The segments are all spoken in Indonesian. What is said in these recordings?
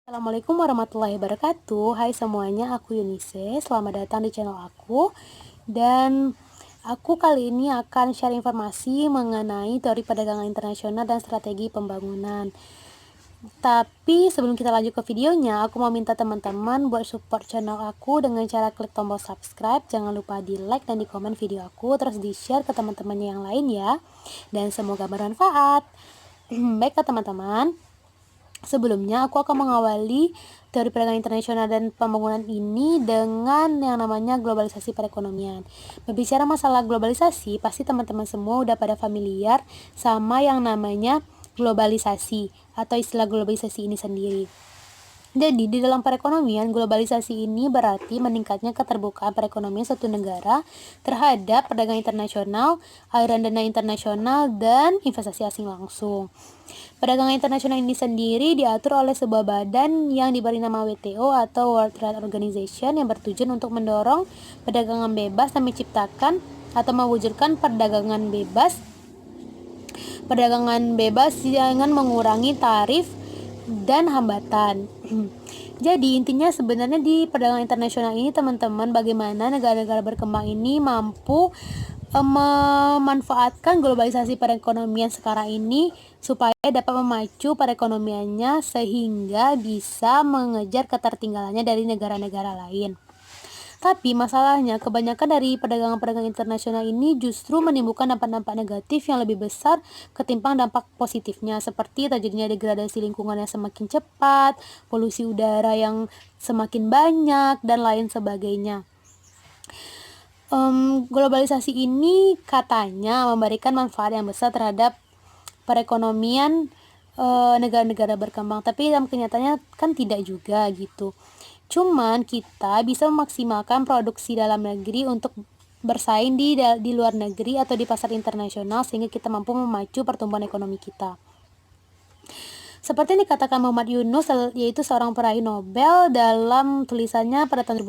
Assalamualaikum warahmatullahi wabarakatuh. Hai semuanya, aku Yunise. Selamat datang di channel aku. Dan aku kali ini akan share informasi mengenai teori perdagangan internasional dan strategi pembangunan. Tapi sebelum kita lanjut ke videonya, aku mau minta teman-teman buat support channel aku dengan cara klik tombol subscribe. Jangan lupa di like dan di komen video aku, terus di share ke teman-temannya yang lain ya. Dan semoga bermanfaat. Baiklah teman-teman, sebelumnya aku akan mengawali teori perdagangan internasional dan pembangunan ini dengan yang namanya globalisasi perekonomian. Berbicara masalah globalisasi, pasti teman-teman semua udah pada familiar sama yang namanya globalisasi atau istilah globalisasi ini sendiri. Jadi di dalam perekonomian, globalisasi ini berarti meningkatnya keterbukaan perekonomian suatu negara terhadap perdagangan internasional, aliran dana internasional, dan investasi asing langsung. Perdagangan internasional ini sendiri diatur oleh sebuah badan yang diberi nama WTO atau World Trade Organization yang bertujuan untuk mendorong perdagangan bebas dan menciptakan atau mewujudkan perdagangan bebas dengan mengurangi tarif dan hambatan. Jadi intinya sebenarnya di perdagangan internasional ini teman-teman, bagaimana negara-negara berkembang ini mampu memanfaatkan globalisasi perekonomian sekarang ini supaya dapat memacu perekonomiannya sehingga bisa mengejar ketertinggalannya dari negara-negara lain. Tapi masalahnya, kebanyakan dari perdagangan-perdagangan internasional ini justru menimbulkan dampak-dampak negatif yang lebih besar ketimbang dampak positifnya, seperti terjadinya degradasi lingkungan yang semakin cepat, polusi udara yang semakin banyak, dan lain sebagainya. Globalisasi ini katanya memberikan manfaat yang besar terhadap perekonomian negara-negara berkembang, tapi dalam kenyataannya kan tidak juga gitu. Cuman kita bisa memaksimalkan produksi dalam negeri untuk bersaing di luar negeri atau di pasar internasional sehingga kita mampu memacu pertumbuhan ekonomi kita. Seperti yang dikatakan Muhammad Yunus, yaitu seorang peraih Nobel, dalam tulisannya pada tahun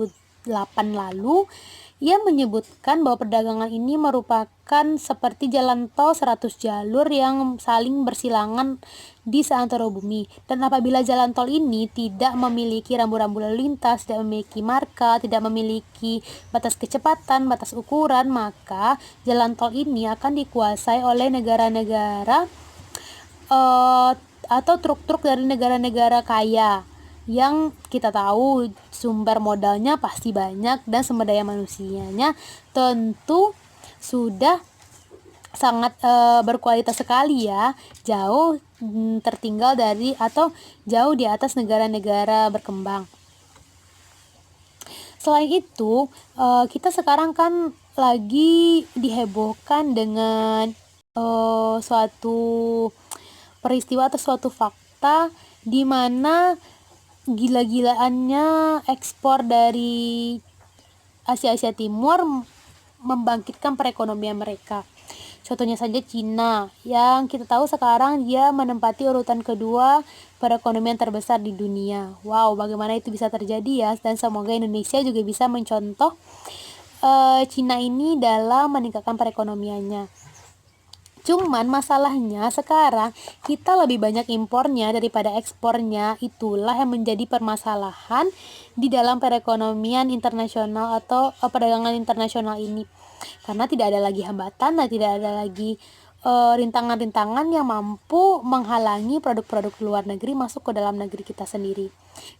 2008 lalu, ia menyebutkan bahwa perdagangan ini merupakan seperti jalan tol 100 jalur yang saling bersilangan di seantero bumi. Dan apabila jalan tol ini tidak memiliki rambu-rambu lalu lintas, tidak memiliki marka, tidak memiliki batas kecepatan, batas ukuran, maka jalan tol ini akan dikuasai oleh negara-negara atau truk-truk dari negara-negara kaya yang kita tahu sumber modalnya pasti banyak dan sumber daya manusianya tentu sudah sangat berkualitas sekali ya, jauh tertinggal dari atau jauh di atas negara-negara berkembang. Selain itu, kita sekarang kan lagi dihebohkan dengan suatu peristiwa atau suatu fakta di mana gila-gilaannya ekspor dari Asia Timur membangkitkan perekonomian mereka. Contohnya saja Cina, yang kita tahu sekarang dia menempati urutan kedua perekonomian terbesar di dunia. Wow, bagaimana itu bisa terjadi ya? Dan semoga Indonesia juga bisa mencontoh Cina ini dalam meningkatkan perekonomiannya. Cuman masalahnya sekarang kita lebih banyak impornya daripada ekspornya. Itulah yang menjadi permasalahan di dalam perekonomian internasional atau perdagangan internasional ini. Karena tidak ada lagi hambatan dan tidak ada lagi rintangan-rintangan yang mampu menghalangi produk-produk luar negeri masuk ke dalam negeri kita sendiri.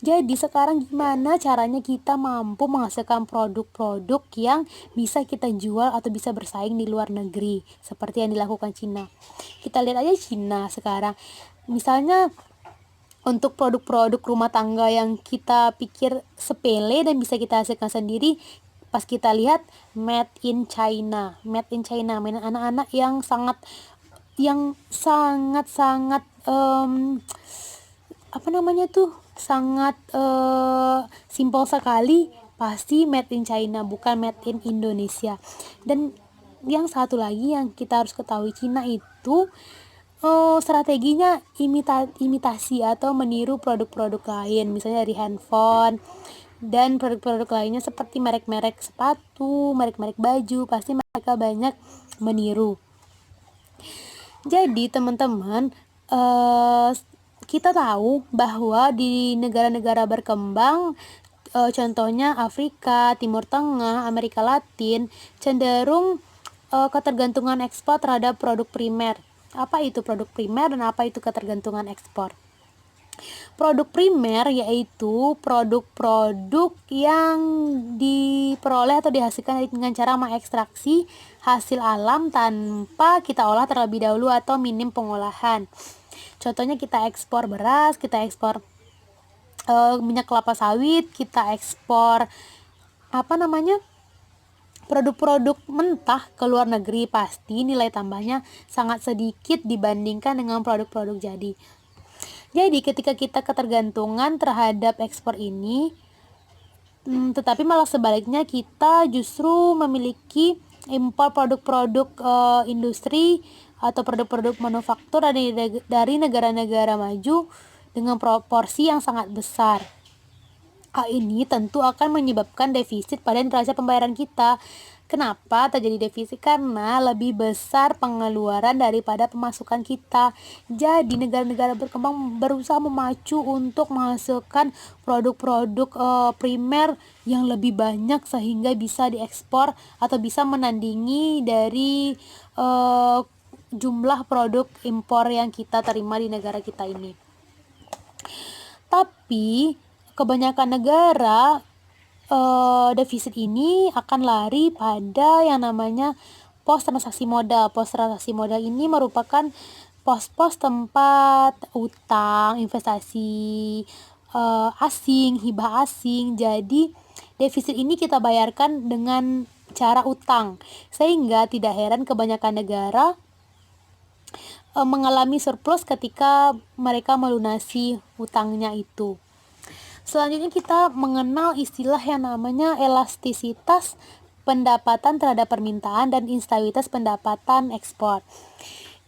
Jadi sekarang gimana caranya kita mampu menghasilkan produk-produk yang bisa kita jual atau bisa bersaing di luar negeri seperti yang dilakukan Cina. Kita lihat aja Cina sekarang, misalnya untuk produk-produk rumah tangga yang kita pikir sepele dan bisa kita hasilkan sendiri, pas kita lihat made in China, mainan anak-anak yang sangat sangat simpel sekali, pasti made in China, bukan made in Indonesia. Dan yang satu lagi yang kita harus ketahui, Cina itu strateginya imitasi atau meniru produk-produk lain, misalnya dari handphone dan produk-produk lainnya seperti merek-merek sepatu, merek-merek baju, pasti mereka banyak meniru. Jadi teman-teman, kita tahu bahwa di negara-negara berkembang, contohnya Afrika, Timur Tengah, Amerika Latin, cenderung ketergantungan ekspor terhadap produk primer. Apa itu produk primer dan apa itu ketergantungan ekspor? Produk primer yaitu produk-produk yang diperoleh atau dihasilkan dengan cara mengekstraksi hasil alam tanpa kita olah terlebih dahulu atau minim pengolahan. Contohnya kita ekspor beras, kita ekspor minyak kelapa sawit, kita ekspor produk-produk mentah ke luar negeri, pasti nilai tambahnya sangat sedikit dibandingkan dengan produk-produk jadi. Jadi ketika kita ketergantungan terhadap ekspor ini, tetapi malah sebaliknya kita justru memiliki impor produk-produk industri atau produk-produk manufaktur dari negara-negara maju dengan proporsi yang sangat besar. Hal ini tentu akan menyebabkan defisit pada neraca pembayaran kita. Kenapa terjadi defisit? Karena lebih besar pengeluaran daripada pemasukan kita. Jadi negara-negara berkembang berusaha memacu untuk menghasilkan produk-produk primer yang lebih banyak sehingga bisa diekspor atau bisa menandingi dari jumlah produk impor yang kita terima di negara kita ini. Tapi kebanyakan negara defisit ini akan lari pada yang namanya pos transaksi modal. Pos transaksi modal ini merupakan pos-pos tempat utang, investasi asing, hibah asing. Jadi defisit ini kita bayarkan dengan cara utang, sehingga tidak heran kebanyakan negara mengalami surplus ketika mereka melunasi utangnya itu. Selanjutnya kita mengenal istilah yang namanya elastisitas pendapatan terhadap permintaan dan instabilitas pendapatan ekspor.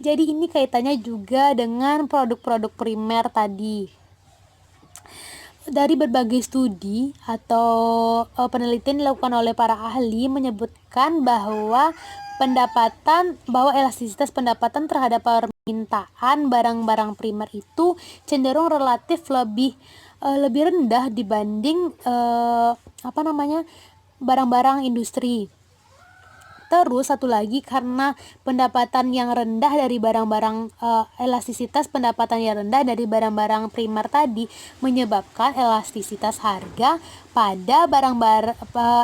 Jadi ini kaitannya juga dengan produk-produk primer tadi. Dari berbagai studi atau penelitian dilakukan oleh para ahli menyebutkan bahwa elastisitas pendapatan terhadap permintaan barang-barang primer itu cenderung relatif lebih rendah dibanding barang-barang industri. Terus satu lagi, karena pendapatan yang rendah dari barang-barang elastisitas pendapatan yang rendah dari barang-barang primer tadi menyebabkan elastisitas harga pada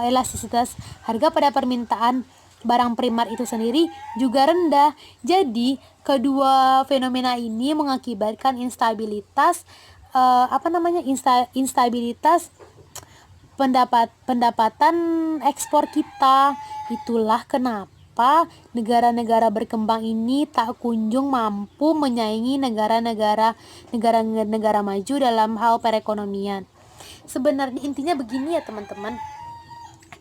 elastisitas harga pada permintaan barang primer itu sendiri juga rendah. Jadi kedua fenomena ini mengakibatkan instabilitas instabilitas pendapatan ekspor kita. Itulah kenapa negara-negara berkembang ini tak kunjung mampu menyaingi negara-negara maju dalam hal perekonomian. Sebenarnya intinya begini ya teman-teman,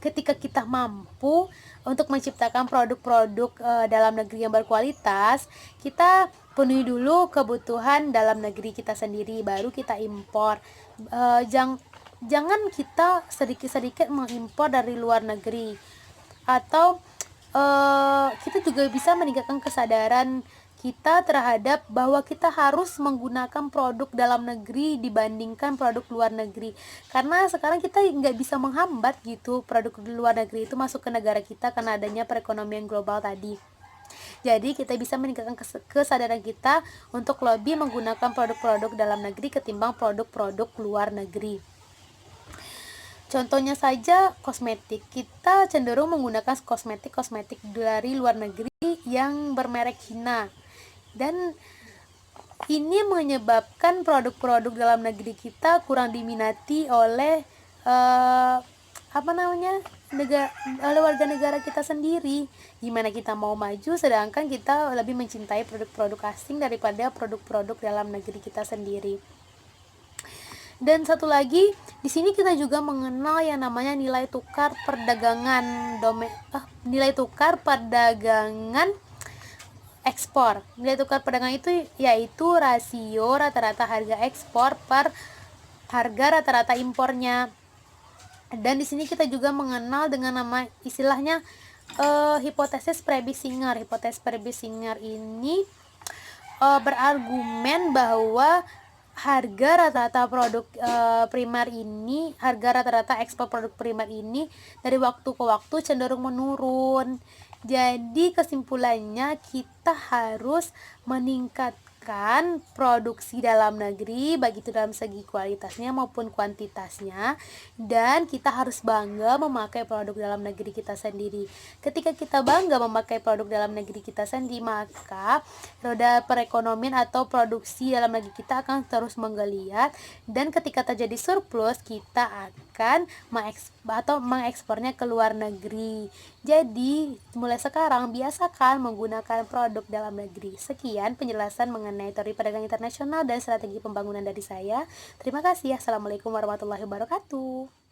ketika kita mampu untuk menciptakan produk-produk dalam negeri yang berkualitas, kita penuhi dulu kebutuhan dalam negeri kita sendiri, baru kita impor. Jangan kita sedikit-sedikit mengimpor dari luar negeri. Atau kita juga bisa meningkatkan kesadaran kita terhadap bahwa kita harus menggunakan produk dalam negeri dibandingkan produk luar negeri. Karena sekarang kita nggak bisa menghambat gitu produk luar negeri itu masuk ke negara kita karena adanya perekonomian global tadi. Jadi kita bisa meningkatkan kesadaran kita untuk lebih menggunakan produk-produk dalam negeri ketimbang produk-produk luar negeri. Contohnya saja kosmetik. Kita cenderung menggunakan kosmetik dari luar negeri yang bermerek Cina. Dan ini menyebabkan produk-produk dalam negeri kita kurang diminati oleh oleh warga negara kita sendiri. Gimana kita mau maju sedangkan kita lebih mencintai produk-produk asing daripada produk-produk dalam negeri kita sendiri. Dan satu lagi, di sini kita juga mengenal yang namanya nilai tukar perdagangan ekspor. Nilai tukar perdagangan itu yaitu rasio rata-rata harga ekspor per harga rata-rata impornya. Dan di sini kita juga mengenal dengan nama istilahnya hipotesis Prebisch-Singer. Hipotesis Prebisch-Singer ini berargumen bahwa harga rata-rata produk primer ini, harga rata-rata ekspor produk primer ini dari waktu ke waktu cenderung menurun. Jadi kesimpulannya kita harus meningkatkan produksi dalam negeri, baik itu dalam segi kualitasnya maupun kuantitasnya, dan kita harus bangga memakai produk dalam negeri kita sendiri. Ketika kita bangga memakai produk dalam negeri kita sendiri, maka roda perekonomian atau produksi dalam negeri kita akan terus menggeliat, dan ketika terjadi surplus kita akan mengekspornya ke luar negeri. Jadi mulai sekarang biasakan menggunakan produk dalam negeri. Sekian penjelasan mengenai teori perdagangan internasional dan strategi pembangunan dari saya. Terima kasih. Assalamualaikum warahmatullahi wabarakatuh.